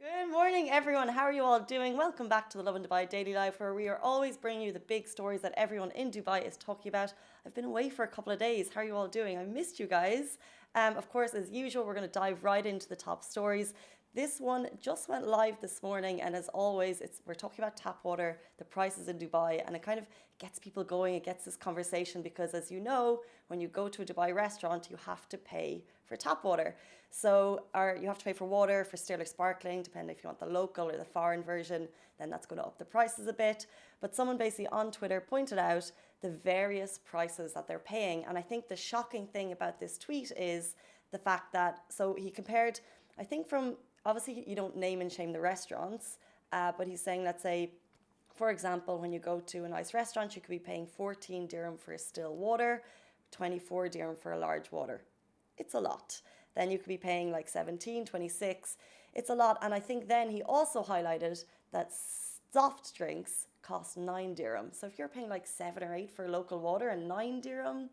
Good morning, everyone. How are you all doing? Welcome back to the Love in Dubai Daily Life, where we are always bringing you the big stories that everyone in Dubai is talking about. I've been away for a couple of days. How are you all doing? I missed you guys. Of course, as usual, we're going to dive right into the top stories. This one just went live this morning, and as always, we're talking about tap water, the prices in Dubai, and it kind of gets people going. It gets this conversation because, as you know, when you go to a Dubai restaurant, you have to pay for tap water. So, you have to pay for water, for still or sparkling, depending if you want the local or the foreign version, then that's going to up the prices a bit. But someone basically on Twitter pointed out the various prices that they're paying. And I think the shocking thing about this tweet is the fact that, so he compared, I think from, obviously you don't name and shame the restaurants, but he's saying, let's say, for example, when you go to a nice restaurant, you could be paying 14 dirham for a still water, 24 dirham for a large water. It's a lot. Then you could be paying like 17, 26. It's a lot. And I think then he also highlighted that soft drinks cost 9 dirham. So if you're paying like 7 or 8 for local water and 9 dirham,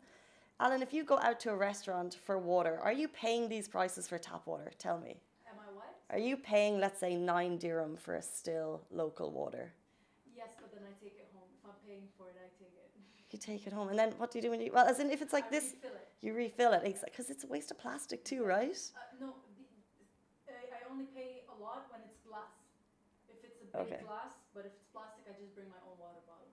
Alan, if you go out to a restaurant for water, are you paying these prices for tap water? Tell me. Am I what? Are you paying, let's say, 9 dirham for a still local water? Yes, but then I take it home. If I'm paying for it, I take it. You take it home. And then what do you do when you, well, as in if it's like I this, refill it. you refill it. Because it's a waste of plastic too, right? No, I only pay a lot when it's glass. If it's a big Okay. glass, but if it's plastic, I just bring my own water bottle.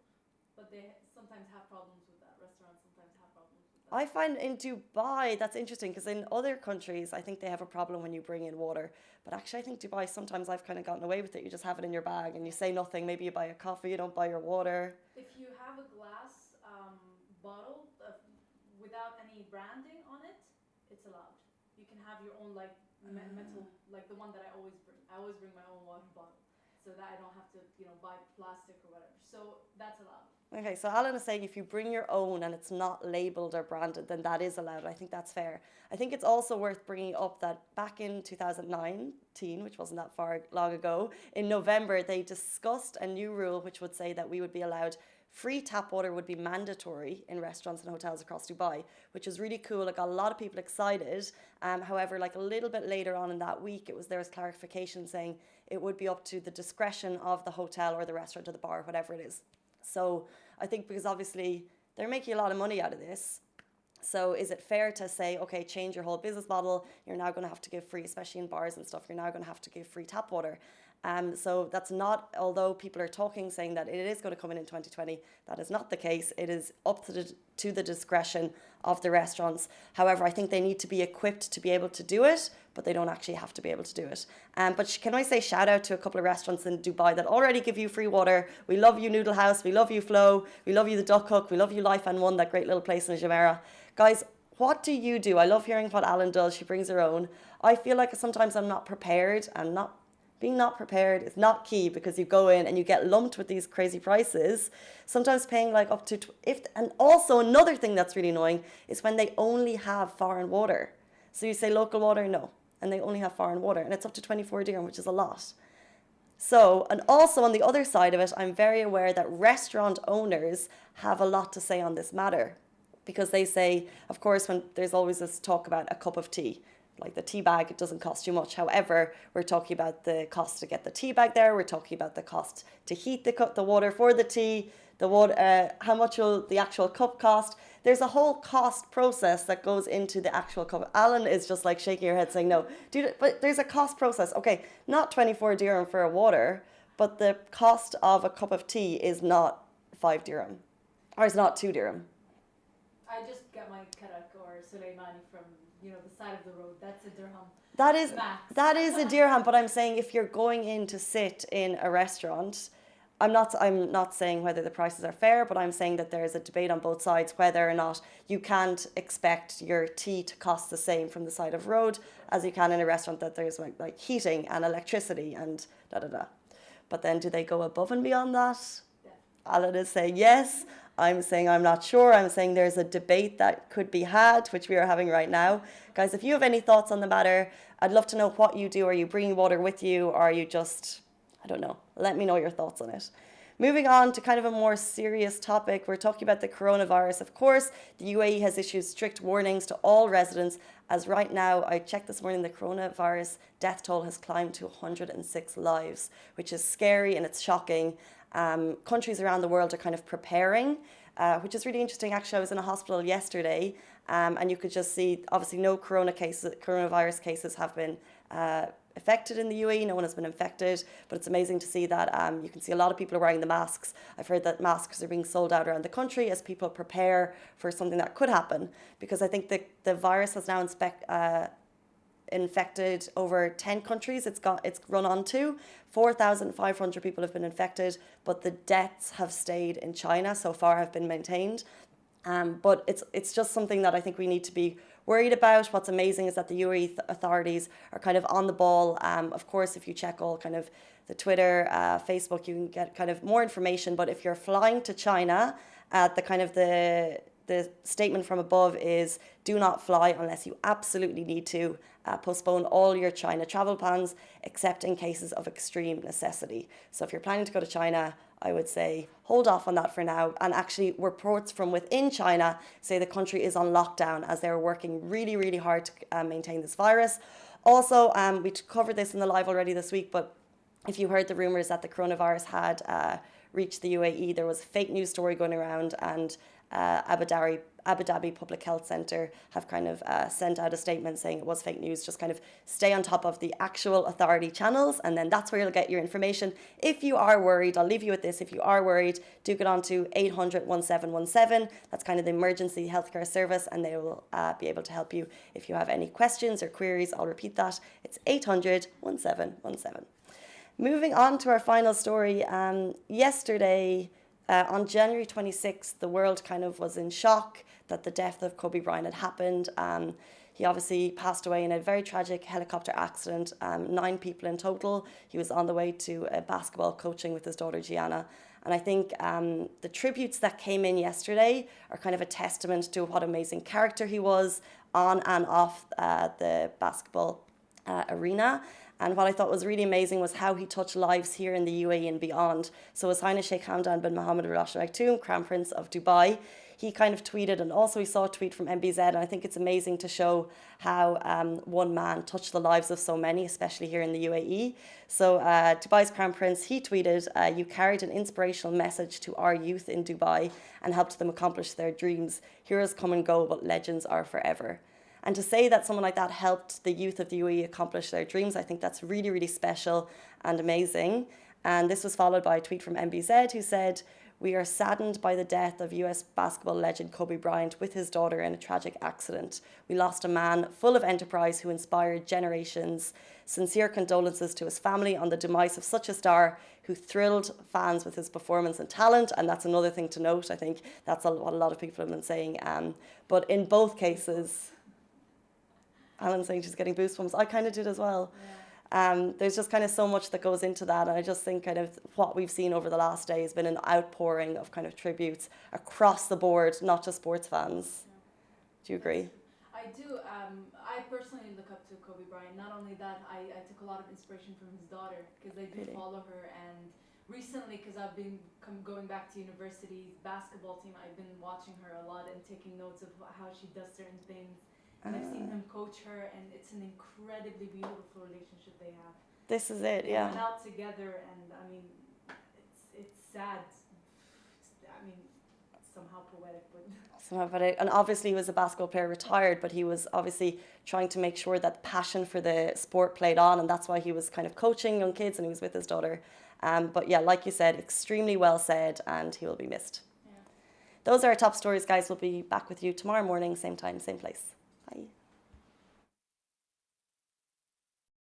But they sometimes have problems with that. Restaurants sometimes have problems with that. I find in Dubai that's interesting because in other countries I think they have a problem when you bring in water. But actually I think Dubai sometimes I've kind of gotten away with it. You just have it in your bag and you say nothing. Maybe you buy a coffee, you don't buy your water. If you have a glass bottle without any branding on it, it's allowed. You can have your own like metal, like the one that I always bring. I always bring my own water bottle, so that I don't have to, buy plastic or whatever. So that's allowed. Okay, so Alan is saying if you bring your own and it's not labeled or branded, then that is allowed. I think that's fair. I think it's also worth bringing up that back in 2019, which wasn't that far long ago, in November, they discussed a new rule which would say that we would be allowed free tap water would be mandatory in restaurants and hotels across Dubai, which is really cool. It got a lot of people excited. However, like a little bit later on in that week, there was clarification saying it would be up to the discretion of the hotel or the restaurant or the bar, whatever it is. So I think because obviously they're making a lot of money out of this. So is it fair to say, okay, change your whole business model? You're now going to have to give free, especially in bars and stuff, you're now going to have to give free tap water. So that's not, although people are talking, saying that it is going to come in 2020, that is not the case. It is up to the discretion of the restaurants. However, I think they need to be equipped to be able to do it, but they don't actually have to be able to do it. But can I say shout out to a couple of restaurants in Dubai that already give you free water? We love you, Noodle House. We love you, Flow. We love you, The Duck Hook. We love you, Life and One, that great little place in Jumeirah. Guys, what do you do? I love hearing what Alan does. She brings her own. I feel like sometimes I'm not prepared, and not being not prepared is not key because you go in and you get lumped with these crazy prices. Sometimes paying like up to and also another thing that's really annoying is when they only have foreign water. So you say local water, no, and they only have foreign water, and it's up to 24 dirham, which is a lot. So, and also on the other side of it, I'm very aware that restaurant owners have a lot to say on this matter because they say, of course, when there's always this talk about a cup of tea, like the tea bag, it doesn't cost you much. However, we're talking about the cost to get the tea bag there. We're talking about the cost to heat the water for the tea, the water, how much will the actual cup cost. There's a whole cost process that goes into the actual cup. Alan is just like shaking her head saying no. Dude, but there's a cost process. Okay, not 24 dirham for a water, but the cost of a cup of tea is not 5 dirham. Or it's not 2 dirham. I just get my karak or Suleimani from the side of the road. That's a dirham. That is Max. that is a dirham, but I'm saying if you're going in to sit in a restaurant, I'm not saying whether the prices are fair, but I'm saying that there is a debate on both sides whether or not you can't expect your tea to cost the same from the side of road as you can in a restaurant, that there's like heating and electricity and da da da. But then do they go above and beyond that? Yeah. Alan is saying yes. I'm saying I'm not sure. I'm saying there's a debate that could be had, which we are having right now. Guys, if you have any thoughts on the matter, I'd love to know what you do. Are you bringing water with you? Or are you just, I don't know. Let me know your thoughts on it. Moving on to kind of a more serious topic, we're talking about the coronavirus. Of course, the UAE has issued strict warnings to all residents, as right now, I checked this morning, the coronavirus death toll has climbed to 106 lives, which is scary and it's shocking. Countries around the world are kind of preparing, which is really interesting. Actually, I was in a hospital yesterday, and you could just see, obviously, no coronavirus cases have been affected in the UAE. No one has been infected, but it's amazing to see that you can see a lot of people are wearing the masks. I've heard that masks are being sold out around the country as people prepare for something that could happen, because I think the virus has now infected over 10 countries. It's run on to 4,500 people have been infected, but the deaths have stayed in China so far, have been maintained. But it's just something that I think we need to be worried about. What's amazing is that the UAE authorities are kind of on the ball. Of course, if you check all kind of the Twitter, Facebook, you can get kind of more information. But if you're flying to China, the statement from above is do not fly unless you absolutely need to. Postpone all your China travel plans except in cases of extreme necessity. So if you're planning to go to China, I would say hold off on that for now. And actually, reports from within China say the country is on lockdown as they're working really, really hard to maintain this virus. Also, we covered this in the live already this week, but if you heard the rumours that the coronavirus had reached the UAE, there was a fake news story going around, and Abu Dhabi Public Health Centre have kind of sent out a statement saying it was fake news. Just kind of stay on top of the actual authority channels, and then that's where you'll get your information. If you are worried, I'll leave you with this. If you are worried, do get on to 800-1717. That's kind of the emergency healthcare service, and they will be able to help you if you have any questions or queries. I'll repeat that. It's 800-1717. Moving on to our final story. Yesterday, on January 26th, the world kind of was in shock that the death of Kobe Bryant had happened. He obviously passed away in a very tragic helicopter accident, 9 people in total. He was on the way to a basketball coaching with his daughter Gianna. And I think the tributes that came in yesterday are kind of a testament to what amazing character he was on and off the basketball arena. And what I thought was really amazing was how he touched lives here in the UAE and beyond. So His Highness Sheikh Hamdan bin Mohammed Al Rashid Al Maktoum, Crown Prince of Dubai, he kind of tweeted, and also we saw a tweet from MBZ, and I think it's amazing to show how one man touched the lives of so many, especially here in the UAE. So Dubai's Crown Prince, he tweeted, you carried an inspirational message to our youth in Dubai and helped them accomplish their dreams. Heroes come and go, but legends are forever. And to say that someone like that helped the youth of the UAE accomplish their dreams, I think that's really, really special and amazing. And this was followed by a tweet from MBZ who said, we are saddened by the death of US basketball legend Kobe Bryant with his daughter in a tragic accident. We lost a man full of enterprise who inspired generations. Sincere condolences to his family on the demise of such a star who thrilled fans with his performance and talent. And that's another thing to note. I think that's what a lot of people have been saying. But in both cases, Alan's saying she's getting goosebumps. I kind of did as well. Yeah. There's just kind of so much that goes into that. And I just think kind of what we've seen over the last day has been an outpouring of kind of tributes across the board, not just sports fans. Yeah. Do you agree? I do. I personally look up to Kobe Bryant. Not only that, I took a lot of inspiration from his daughter because I do Really? follow her. And recently, because I've been going back to university basketball team, I've been watching her a lot and taking notes of how she does certain things. And I've seen him coach her, and it's an incredibly beautiful relationship they have. This is it, yeah. They went out together, and I mean, it's sad. I mean, somehow poetic, but somehow poetic. And obviously, he was a basketball player, retired, but he was obviously trying to make sure that passion for the sport played on, and that's why he was kind of coaching young kids, and he was with his daughter. But yeah, like you said, extremely well said, and he will be missed. Yeah. Those are our top stories, guys. We'll be back with you tomorrow morning, same time, same place. Bye.